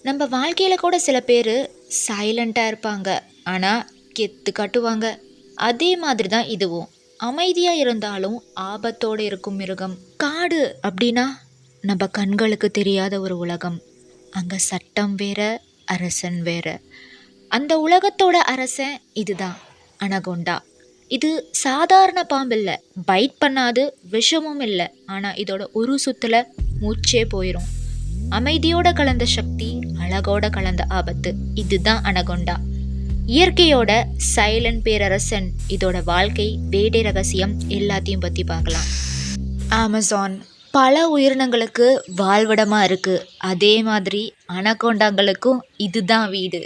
நம்ம வாழ்க்கையில் கூட சில பேர் சைலண்ட்டாக இருப்பாங்க, ஆனால் கெத்து காட்டுவாங்க. அதே மாதிரி தான் இதுவும். அமைதியாக இருந்தாலும் ஆபத்தோடு இருக்கும் மிருகம். காடு அப்படின்னா நம்ம கண்களுக்கு தெரியாத ஒரு உலகம். அங்கே சட்டம் வேற, அரசன் வேற. அந்த உலகத்தோட அரசன் இதுதான், அனகொண்டா. இது சாதாரண பாம்பு இல்லை, பைட் பண்ணாது, விஷமும் இல்லை. ஆனால் இதோட ஒரு சுத்துல மூச்சே போயிடும். அமைதியோட கலந்த சக்தி, அழகோட கலந்த ஆபத்து. இதுதான் அனகொண்டா, இயற்கையோட சைலண்ட் பேரரசன். இதோட வாழ்க்கை, வேட்டை ரகசியம் எல்லாத்தையும் பற்றி பார்க்கலாம். அமேசான் பல உயிரினங்களுக்கு வாழ்விடமாக இருக்குது. அதே மாதிரி அனகொண்டாங்களுக்கும் இதுதான் வீடு.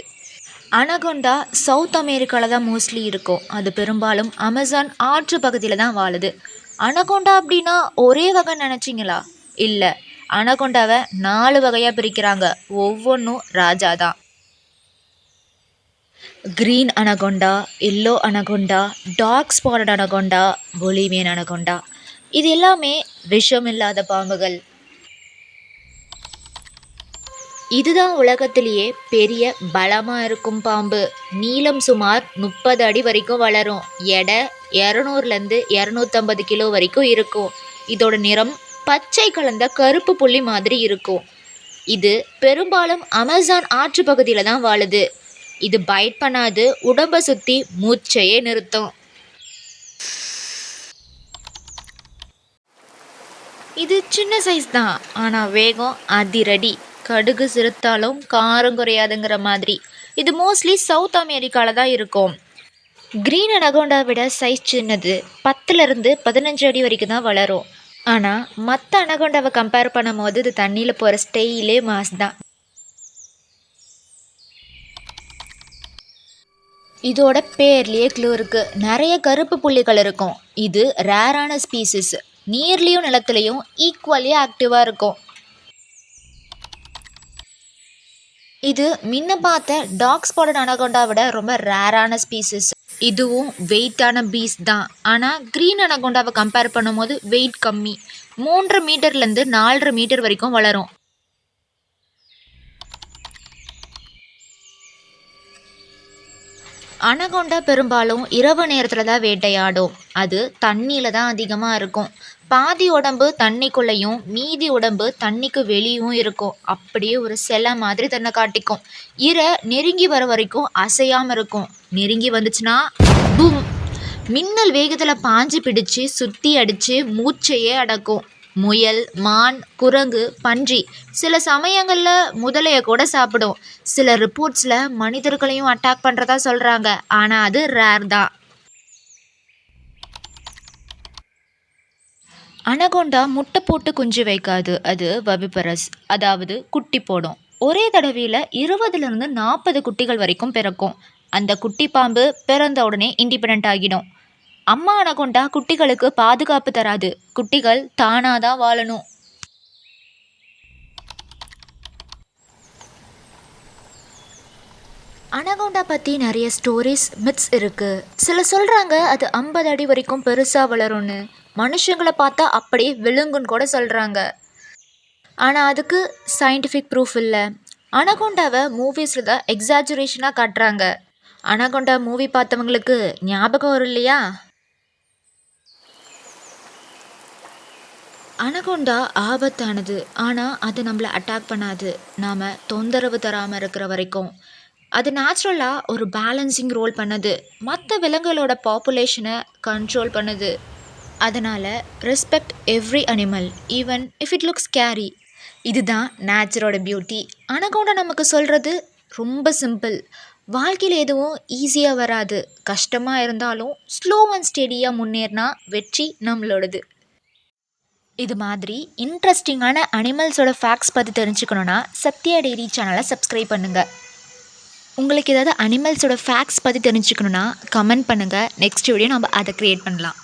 அனகொண்டா சவுத் அமெரிக்காவில் தான் மோஸ்ட்லி இருக்கும். அது பெரும்பாலும் அமேசான் ஆற்று பகுதியில் தான் வாழுது. அனகொண்டா அப்படின்னா ஒரே வகை நினச்சிங்களா? இல்லை, அனகொண்டாவை 4 வகையாக பிரிக்கிறாங்க. ஒவ்வொன்றும் ராஜா தான். Green anaconda, yellow anaconda, dark spotted anaconda, Bolivian anaconda. இது எல்லாமே விஷம் இல்லாத பாம்புகள். இதுதான் உலகத்திலேயே பெரிய பலமாக இருக்கும் பாம்பு. நீளம் சுமார் 30 அடி வரைக்கும் வளரும். எடை 200லேருந்து 250 கிலோ வரைக்கும் இருக்கும். இதோட நிறம் பச்சை கலந்த கருப்பு புள்ளி மாதிரி இருக்கும். இது பெரும்பாலும் அமேசான் ஆற்று பகுதியில் தான் வாழுது. இது பைட் பண்ணாது, உடம்பை சுற்றி மூச்சையே நிறுத்தும். இது சின்ன சைஸ் தான், ஆனால் வேகம் அதிரடி. கடுகு சிறுத்தாலும் காரம் குறையாதுங்கிற மாதிரி. இது மோஸ்ட்லி சவுத் அமெரிக்காவில் தான் இருக்கும். கிரீன் அனகொண்டா விட சைஸ் சின்னது, 10லேருந்து 15 அடி வரைக்கும் தான் வளரும். ஆனால் மற்ற அனகொண்டாவை கம்பேர் பண்ணும் போது இது தண்ணியில் போகிற ஸ்டைலே மாஸ் தான். இதோட பேர்லேயே க்ளூ இருக்குது. நிறைய கருப்பு புள்ளிகள் இருக்கும். இது ரேரான ஸ்பீசிஸ். நீர்லேயும் நிலத்துலையும் ஈக்குவலி ஆக்டிவாக இருக்கும். இது முன்ன பார்த்த டார்க் ஸ்பாட்டட் அனகொண்டா விட ரொம்ப ரேரான ஸ்பீசிஸ். இதுவும் வெயிட்டான பீஸ்ட் தான். ஆனால் கிரீன் அனகொண்டாவை கம்பேர் பண்ணும்போது வெயிட் கம்மி. 3 மீட்டர்லேருந்து 4.5 மீட்டர் வரைக்கும் வளரும். அனகொண்டா பெரும்பாலும் இரவு நேரத்தில் தான் வேட்டையாடும். அது தண்ணியில் தான் அதிகமாக இருக்கும். பாதி உடம்பு தண்ணிக்குள்ளேயும் மீதி உடம்பு தண்ணிக்கு வெளியும் இருக்கும். அப்படியே ஒரு சிலை மாதிரி தன்னை காட்டிக்கும். இரை நெருங்கி வர வரைக்கும் அசையாமல் இருக்கும். நெருங்கி வந்துச்சுன்னா பூம், மின்னல் வேகத்தில் பாஞ்சு பிடிச்சு சுற்றி அடித்து மூச்சையே அடக்கும். முயல், மான், குரங்கு, பன்றி, சில சமயங்களில் முதலையை கூட சாப்பிடும். சில ரிப்போர்ட்ஸில் மனிதர்களையும் அட்டாக் பண்ணுறதா சொல்கிறாங்க. ஆனால் அது ரேர் தான். அனகொண்டா முட்டை போட்டு குஞ்சு வைக்காது. அது வவிபரஸ், அதாவது குட்டி போடும். ஒரே தடவையில் 20லேருந்து 40 குட்டிகள் வரைக்கும் பிறக்கும். அந்த குட்டி பாம்பு பிறந்த உடனே இண்டிபெண்ட் ஆகிடும். அம்மா அனகொண்டா குட்டிகளுக்கு பாதுகாப்பு தராது. குட்டிகள் தானாக தான் வாழணும். அனகொண்டா பற்றி நிறைய ஸ்டோரிஸ், மித்ஸ் இருக்குது. சில சொல்கிறாங்க அது 50 அடி வரைக்கும் பெருசாக வளரும்னு. மனுஷங்களை பார்த்தா அப்படியே விழுங்குன்னு கூட சொல்கிறாங்க. ஆனால் அதுக்கு சயின்டிஃபிக் ப்ரூஃப் இல்லை. அனகொண்டாவை மூவிஸில் தான் எக்ஸாஜுரேஷனாக காட்டுறாங்க. அனகொண்டா மூவி பார்த்தவங்களுக்கு ஞாபகம் வரும் இல்லையா? அனகொண்டா ஆபத்தானது, ஆனால் அது நம்மளை அட்டாக் பண்ணாது, நாம் தொந்தரவு தராமல் இருக்கிற வரைக்கும். அது நேச்சுரலாக ஒரு பேலன்சிங் ரோல் பண்ணுது. மற்ற விலங்குகளோட பாப்புலேஷனை கண்ட்ரோல் பண்ணுது. அதனால் respect every animal, even if it looks scary. இதுதான் நேச்சரோட பியூட்டி. அனகொண்டா நமக்கு சொல்கிறது ரொம்ப சிம்பிள். வாழ்க்கையில் எதுவும் ஈஸியாக வராது. கஷ்டமாக இருந்தாலும் ஸ்லோ அண்ட் ஸ்டெடியாக முன்னேறினா வெற்றி நம்மளோடது. இது மாதிரி இன்ட்ரெஸ்டிங்கான அனிமல்ஸோட ஃபேக்ட்ஸ் பற்றி தெரிஞ்சுக்கணுன்னா சத்யா டைரி சேனலை சப்ஸ்கிரைப் பண்ணுங்கள். உங்களுக்கு ஏதாவது அனிமல்ஸோட ஃபேக்ட்ஸ் பற்றி தெரிஞ்சுக்கணுன்னா கமெண்ட் பண்ணுங்கள். நெக்ஸ்ட் வீடியோ நம்ம அதை க்ரியேட் பண்ணலாம்.